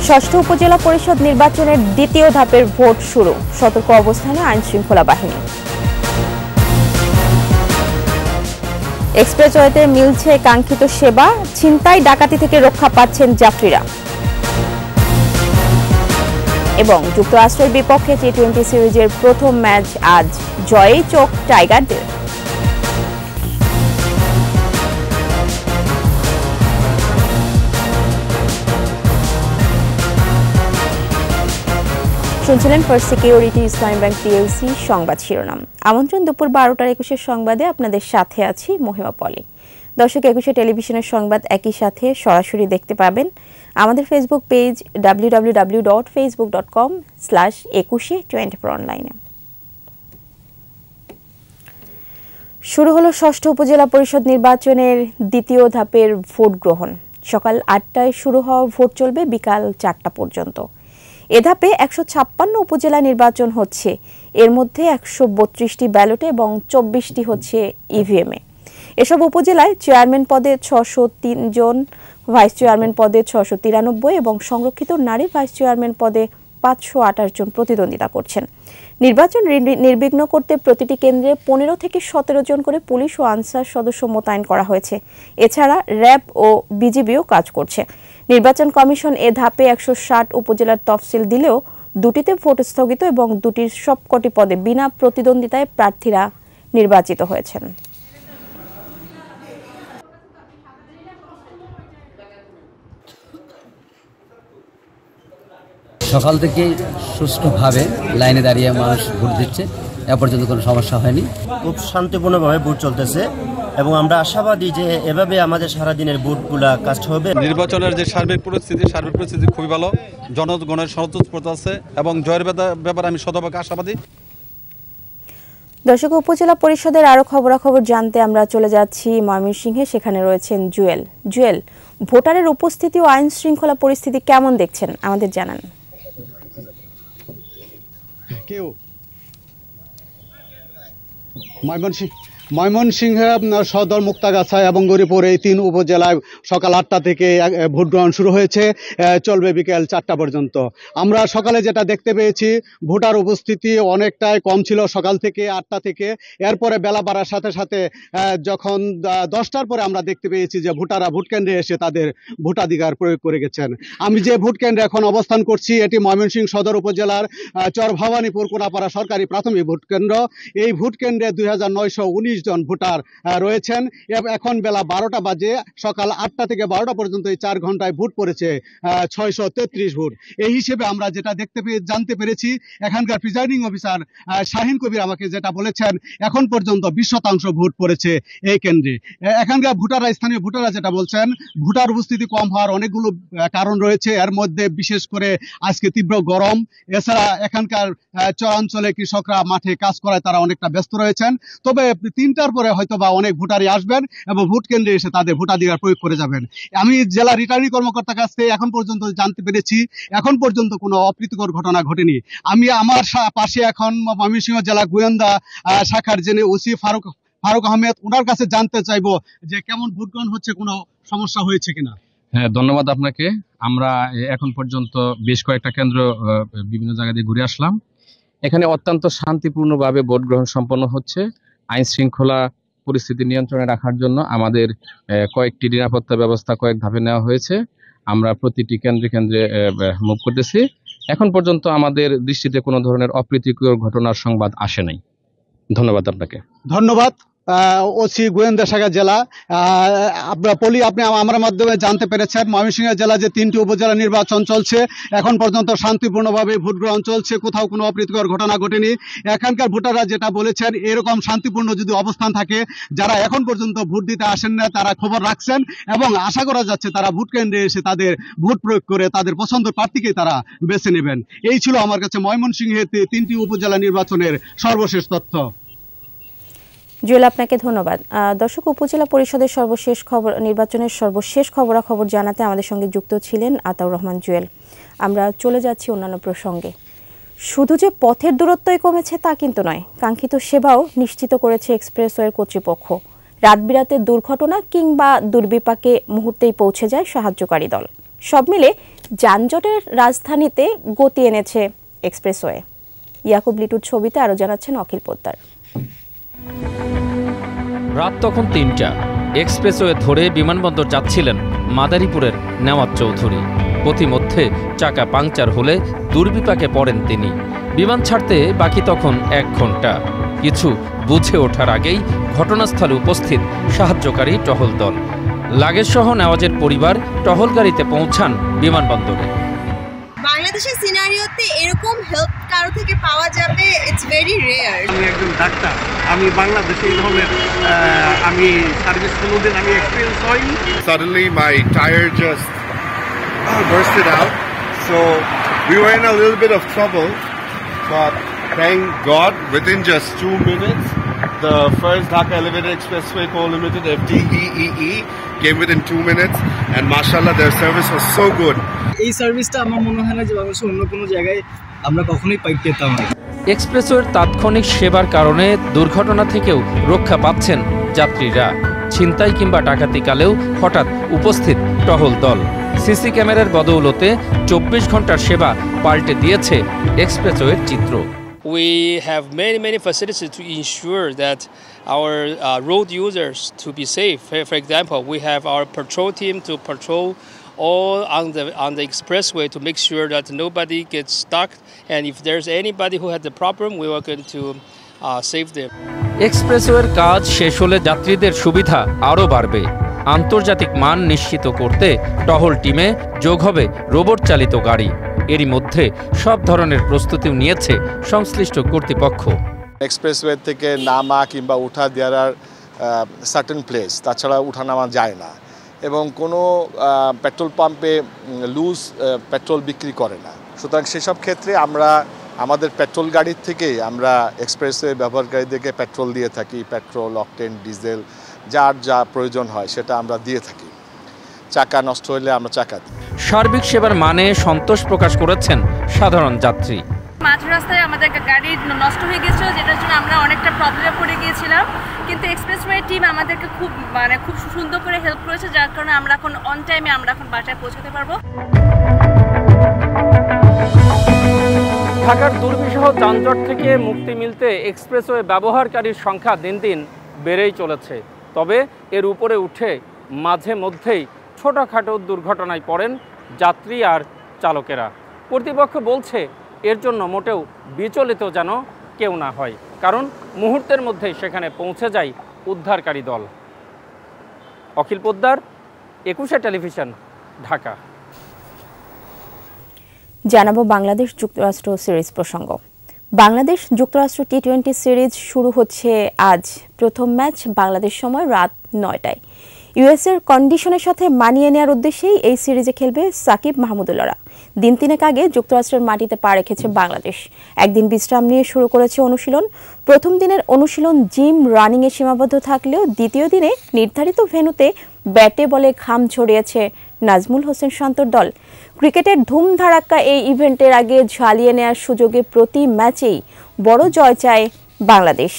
ষষ্ঠ উপজেলা পরিষদ নির্বাচনের দ্বিতীয় ধাপের ভোট শুরু, সতর্ক অবস্থানে আইনশৃঙ্খলা বাহিনী। এক্সপ্রেসওয়েতে মিলছে কাঙ্ক্ষিত সেবা, ছিনতাই ডাকাতি থেকে রক্ষা পাচ্ছেন যাত্রীরা। এবং যুক্তরাষ্ট্রের বিপক্ষে টি-20 সিরিজের প্রথম ম্যাচ আজ, জয়েই চোখ টাইগারদের। শুনছিলেন ফার্স্ট সিকিউরিটি ইসলামী ব্যাংক পিএলসি সংবাদ শিরোনাম। আমন্ত্রণ দুপুর 12টার 21 সংবাদে আপনাদের সাথে আছি মহিমা পলি। দর্শক, 21 টেলিভিশনের সংবাদ একই সাথে সরাসরি দেখতে পাবেন আমাদের ফেসবুক পেজ www.facebook.com/2124 শুরু হলো ষষ্ঠ উপজেলা পরিষদ নির্বাচনের দ্বিতীয় ধাপের ভোট গ্রহণ। সকাল 8টায় শুরু হওয়া ভোট চলবে বিকাল 4টা পর্যন্ত। এ ধাপে 156 উপজেলা নির্বাচন হচ্ছে, এর মধ্যে 132টি ব্যালটে এবং 24টি হচ্ছে ইভিএমে। এসব উপজেলায় চেয়ারম্যান পদে 603 জন, ভাইস চেয়ারম্যান পদে 693 এবং সংরক্ষিত নারী ভাইস চেয়ারম্যান পদে 528 জন প্রতিদ্বন্দ্বিতা করছেন। নির্বাচন নির্বিঘ্ন করতে প্রতিটি কেন্দ্রে 15 থেকে 17 জন করে পুলিশ ও আনসার সদস্য মোতায়েন করা হয়েছে। এছাড়া র্যাব ও বিজিবিও কাজ করছে। নির্বাচন কমিশন এ ধাপে 160 উপজেলার তফসিল দিলেও দুটিতে ভোট স্থগিত এবং দুটির সবকটি পদে বিনা প্রতিদ্বন্দ্বিতায় প্রার্থীরা নির্বাচিত হয়েছেন। সকাল থেকে সুষ্ঠুভাবে লাইনে দাঁড়িয়ে মানুষ ভোট দিচ্ছে, এ পর্যন্ত কোনো সমস্যা হয়নি। খুব শান্তিপূর্ণভাবে ভোট চলতেছে এবং আমরা আশাবাদী যে এভাবে আমাদের সারাদিনের ভোটগুলা কাস্ট হবে। নির্বাচনের যে সার্বিক পরিস্থিতি খুবই ভালো, জনগণের স্বতঃস্ফূর্ত আছে এবং জয়ের ব্যাপারে আমি শতভাগ আশাবাদী। দর্শক, উপজেলা পরিষদের আরো খবরাখবর জানতে আমরা চলে যাচ্ছি ময়মনসিংহে। সেখানে রয়েছেন জুয়েল। ভোটারের উপস্থিতি ও আইন শৃঙ্খলা পরিস্থিতি কেমন দেখছেন আমাদের জানান। ময়মনসিংহে সদর, মুক্তাগাছা এবং গৌরীপুর এই 3 উপজেলায় সকাল 8টা থেকে ভোট গ্রহণ শুরু হয়েছে, চলবে বিকেল 4টা পর্যন্ত। আমরা সকালে যেটা দেখতে পেয়েছি, ভোটার উপস্থিতি অনেকটাই কম ছিল সকাল থেকে 8টা থেকে। এরপরে বেলা বাড়ার সাথে সাথে যখন 10টার পরে আমরা দেখতে পেয়েছি যে ভোটাররা ভোট কেন্দ্রে এসে তাদের ভোটাধিকার প্রয়োগ করে গেছেন। আমি যে ভোট কেন্দ্রে এখন অবস্থান করছি, এটি ময়মনসিংহ সদর উপজেলার চরভবানীপুর কোনাপাড়া সরকারি প্রাথমিক ভোট কেন্দ্র। এই ভোট কেন্দ্রে 2919 জন ভোটার রয়েছেন। এখন বেলা 12টা বাজে। সকাল 8টা থেকে 12টা পর্যন্ত এই 4 ঘন্টায় ভোট পড়েছে 633 ভোট। এই হিসেবে আমরা যেটা জানতে পেরেছি, এখানকার প্রিজাইডিং অফিসার শাহিন কবির আমাকে যেটা বলেছেন, এখন পর্যন্ত 20% ভোট পড়েছে এই কেন্দ্রে। এখানকার স্থানীয় ভোটাররা যেটা বলছেন, ভোটার উপস্থিতি কম হওয়ার অনেকগুলো কারণ রয়েছে। এর মধ্যে বিশেষ করে আজকে তীব্র গরম, এছাড়া এখানকার চরাঞ্চলে কৃষকরা মাঠে কাজ করায় তারা অনেকটা ব্যস্ত রয়েছেন। তবে 3টার পরে হয়তো বা অনেক ভোটারই আসবেন এবং ভোট কেন্দ্রে এসে তাদের ভোটাধিকার প্রয়োগ করে যাবেন। আমি জেলা রিটার্নিং কর্মকর্তার কাছ থেকে এখন পর্যন্ত জানতে পেরেছি, এখন পর্যন্ত কোনো অপ্রীতিকর ঘটনা ঘটেনি। আমি আমার পাশে এখন ময়মনসিংহ জেলা গোয়েন্দা শাখার যিনি ওসি ফারুক আহমেদ, ওনার কাছে জানতে চাইবো যে কেমন ভোট গ্রহণ হচ্ছে, কোনো সমস্যা হয়েছে কিনা। হ্যাঁ, ধন্যবাদ আপনাকে। আমরা এখন পর্যন্ত বেশ কয়েকটা কেন্দ্র বিভিন্ন জায়গা দিয়ে ঘুরে আসলাম। এখানে অত্যন্ত শান্তিপূর্ণভাবে ভোট গ্রহণ সম্পন্ন হচ্ছে। আইন শৃঙ্খলা পরিস্থিতি নিয়ন্ত্রণে রাখার জন্য আমাদের কয়েকটি নিরাপত্তা ব্যবস্থা কয়েক ধাপে নেওয়া হয়েছে। আমরা প্রতিটি কেন্দ্রে মুভ করতেছি। এখন পর্যন্ত আমাদের দৃষ্টিতে কোনো ধরনের অপ্রীতিকর ঘটনার সংবাদ আসে নাই। ধন্যবাদ আপনাকে। ধন্যবাদ ওসি গোয়েন্দা শাখা জেলা। আপনি আমার মাধ্যমে জানতে পেরেছেন, ময়মনসিংহ জেলা যে 3টি উপজেলা নির্বাচন চলছে, এখন পর্যন্ত শান্তিপূর্ণভাবে ভোট গ্রহণ চলছে, কোথাও কোনো অপ্রীতিকর ঘটনা ঘটেনি। এখানকার ভোটাররা যেটা বলেছেন, এরকম শান্তিপূর্ণ যদি অবস্থান থাকে, যারা এখন পর্যন্ত ভোট দিতে আসেন না তারা খবর রাখছেন এবং আশা করা যাচ্ছে তারা ভোট কেন্দ্রে এসে তাদের ভোট প্রয়োগ করে তাদের পছন্দের প্রার্থীকে তারা বেছে নেবেন। এই ছিল আমার কাছে ময়মনসিংহে 3টি উপজেলা নির্বাচনের সর্বশেষ তথ্য। জুয়েল, আপনাকে ধন্যবাদ। দর্শক, উপজেলা পরিষদের নির্বাচনের সর্বশেষ খবরাখবর জানাতে আমাদের সঙ্গে যুক্ত ছিলেন আতাউর রহমান জুয়েল। আমরা চলে যাচ্ছি অন্যান্য প্রসঙ্গে। শুধু যে পথের দূরত্বই কমেছে তা কিন্তু নয়, কাঙ্ক্ষিত সেবাও নিশ্চিত করেছে এক্সপ্রেসওয়ের কর্তৃপক্ষ। রাত বিরাতে দুর্ঘটনা কিংবা দুর্বিপাকে মুহূর্তেই পৌঁছে যায় সাহায্যকারী দল। সব মিলে যানজটের রাজধানীতে গতি এনেছে এক্সপ্রেসওয়ে। ইয়াকুব লিটুর ছবিতে আরও জানাচ্ছেন অখিল পোদ্দার। রাত তখন ৩টা। এক্সপ্রেসওয়ে ধরে বিমানবন্দর যাচ্ছিলেন মাদারীপুরের নেওয়াজ চৌধুরী। পথিমধ্যে চাকা পাংচার হলে দুর্বিপাকে পড়েন তিনি। বিমান ছাড়তে বাকি তখন ১ ঘন্টা। কিছু বুঝে ওঠার আগেই ঘটনাস্থলে উপস্থিত সাহায্যকারী টহল দল। লাগেজসহ নেওয়াজের পরিবার টহল গাড়িতে পৌঁছান বিমানবন্দরে। বাংলাদেশের সিনারিওতে এরকম হেল্প কারো থেকে পাওয়া যাবে, ইটস ভেরি রেয়ার। আমি একজন ডাক্তার, আমি বাংলাদেশে এই ধরনের আমি সার্ভিস কোনোদিন আমি এক্সপিরিয়েন্স হয়নি। Suddenly my tire just bursted out, so we were in a little bit of trouble, but thank God within just 2 minutes the first Dhaka Elevated Expressway Co Limited FDEEE came within 2 minutes, and mashallah their service was so good. এই সার্ভিসটা আমার মনে হয় না যে বাংলাদেশের অন্য কোনো জায়গায় আমরা কখনোই পেতাম না। এক্সপ্রেসওয়ের তাৎক্ষণিক সেবার কারণে দুর্ঘটনা থেকেও রক্ষা পাচ্ছেন যাত্রীরা। ছিনতাই কিংবা ডাকাতিকালেও হঠাৎ উপস্থিত টহল দল। সিসি ক্যামেরার বদৌলতে ২৪ ঘন্টার সেবা পাল্টে দিয়েছে এক্সপ্রেসওয়ের চিত্র। We have many facilities to ensure that our road users to be safe. For example, we have our patrol team to patrol all on the expressway to make sure that nobody gets stuck, and if there's anybody who had the problem, we are going to save them. এক্সপ্রেসওয়ের কাজ শেষ হলে যাত্রীদের সুবিধা আরও বাড়বে। আন্তর্জাতিক মান নিশ্চিত করতে টহল টিমে যোগ হবে রোবট চালিত গাড়ি। এরই মধ্যে সব ধরনের প্রস্তুতিও নিয়েছে সংশ্লিষ্ট কর্তৃপক্ষ। এক্সপ্রেসওয়ে থেকে নামা কিংবা উঠা দেয়ার আর সার্টেন প্লেস, তাছাড়া উঠানামা যায় না, এবং কোনো পেট্রোল পাম্পে লুজ পেট্রোল বিক্রি করে না। সুতরাং সেসব ক্ষেত্রে আমরা আমাদের পেট্রোল গাড়ির থেকেই আমরা এক্সপ্রেসওয়ে ব্যবহারকারীদেরকে পেট্রোল দিয়ে থাকি। পেট্রোল, অকটেন, ডিজেল যার যা প্রয়োজন হয় সেটা আমরা দিয়ে থাকি। চাকা নষ্ট হলে আমরা চাকা দিই। সার্বিক সেবার মানে সন্তোষ প্রকাশ করেছেন সাধারণ যাত্রী। মাঝ রাস্তায় আমাদের গাড়ি নষ্ট হয়ে গেছিল, যেটার জন্য আমরা অনেকটা প্রবলেমে পড়ে গিয়েছিলাম, কিন্তু এক্সপ্রেসওয়ে টিম আমাদেরকে খুব সুন্দর করে হেল্প করেছে, যার কারণে আমরা এখন অন টাইমে আমরা এখন বাসায় পৌঁছাতে পারবো। ঢাকার দুর্বিষহ যানজট থেকে মুক্তি মিলতে এক্সপ্রেসওয়ে ব্যবহারকারীর সংখ্যা দিন দিন বেড়েই চলেছে। তবে এর উপরে উঠে মাঝে মধ্যেই ছোটোখাটো দুর্ঘটনায় পড়েন যাত্রী আর চালকেরা। কর্তৃপক্ষ বলছে এর জন্য মোটেও বিচলিত যেন কেউ না হয়, কারণ মুহূর্তের মধ্যেই সেখানে পৌঁছে যায় উদ্ধারকারী দল। অখিল পোদ্দার, ২১শে টেলিভিশন, ঢাকা। জানাবো বাংলাদেশ যুক্তরাষ্ট্র সিরিজ প্রসঙ্গ। বাংলাদেশ যুক্তরাষ্ট্র টি-20 সিরিজ শুরু হচ্ছে আজ। প্রথম ম্যাচ বাংলাদেশ সময় রাত ৯টায়। ইউএসের কন্ডিশনের সাথে মানিয়ে নেওয়ার উদ্দেশ্যেই এই সিরিজে খেলবে সাকিব মাহমুদুল্লাহরা। দিন তিনেক আগে যুক্তরাষ্ট্রের মাটিতে পা রেখেছে বাংলাদেশ। একদিন বিশ্রাম নিয়ে শুরু করেছে অনুশীলন। প্রথম দিনের অনুশীলন জিম রানিংয়ে সীমাবদ্ধ থাকলেও দ্বিতীয় দিনে নির্ধারিত ভেন্যুতে ব্যাটে বলে ঘাম ছড়িয়েছে নাজমুল হোসেন শান্তর দল। ক্রিকেটের ধুমধাড়াক্কা এই ইভেন্টের আগে ঝালিয়ে নেওয়ার সুযোগে প্রতি ম্যাচেই বড় জয় চায় বাংলাদেশ।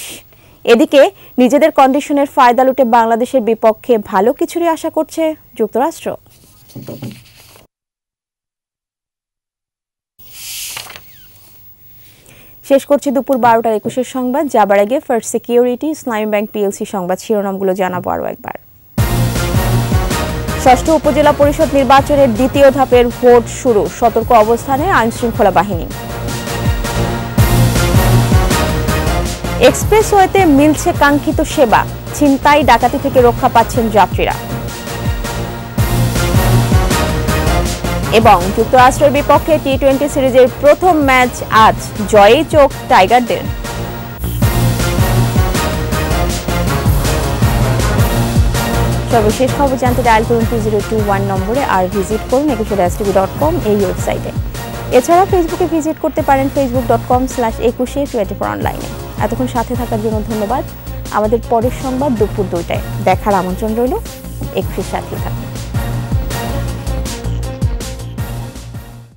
এদিকে নিজেদের কন্ডিশনের ফায়দা লুটে বাংলাদেশের বিপক্ষে ভালো কিছুরই আশা করছে যুক্তরাষ্ট্র। শেষ করছি দুপুর 12টার 21 সংবাদ। যাবার আগে ফার্স্ট সিকিউরিটি, ইসলামী ব্যাংক পিএলসি সংবাদ শিরোনামগুলো জানাবো আরও একবার। ষষ্ঠ উপজেলা পরিষদ নির্বাচনের দ্বিতীয় ধাপের ভোট শুরু, সতর্ক অবস্থানে আইনশৃঙ্খলা বাহিনী। এক্সপ্রেসওয়েতে মিলছে কাঙ্ক্ষিত সেবা, ছিনতাই ডাকাতি থেকে রক্ষা পাচ্ছেন যাত্রীরা। এবং যুক্তরাষ্ট্রের বিপক্ষে টি-20 সিরিজের প্রথম ম্যাচ আজ, জয়েই চোখ টাইগারদের। সর্বশেষ খবর জানতে ডায়াল করুন 2021 নম্বরে, আর ভিজিট করুন ekushe-tv.com এই ওয়েবসাইটে। এছাড়া ফেসবুকে ভিজিট করতে পারেন facebook.com/ekushe24 অনলাইনে। এতক্ষণ সাথে থাকার জন্য ধন্যবাদ। আমাদের পরের সংবাদ দুপুর 2টায় দেখার আমন্ত্রণ রইল। 21 সাথে থাকুন।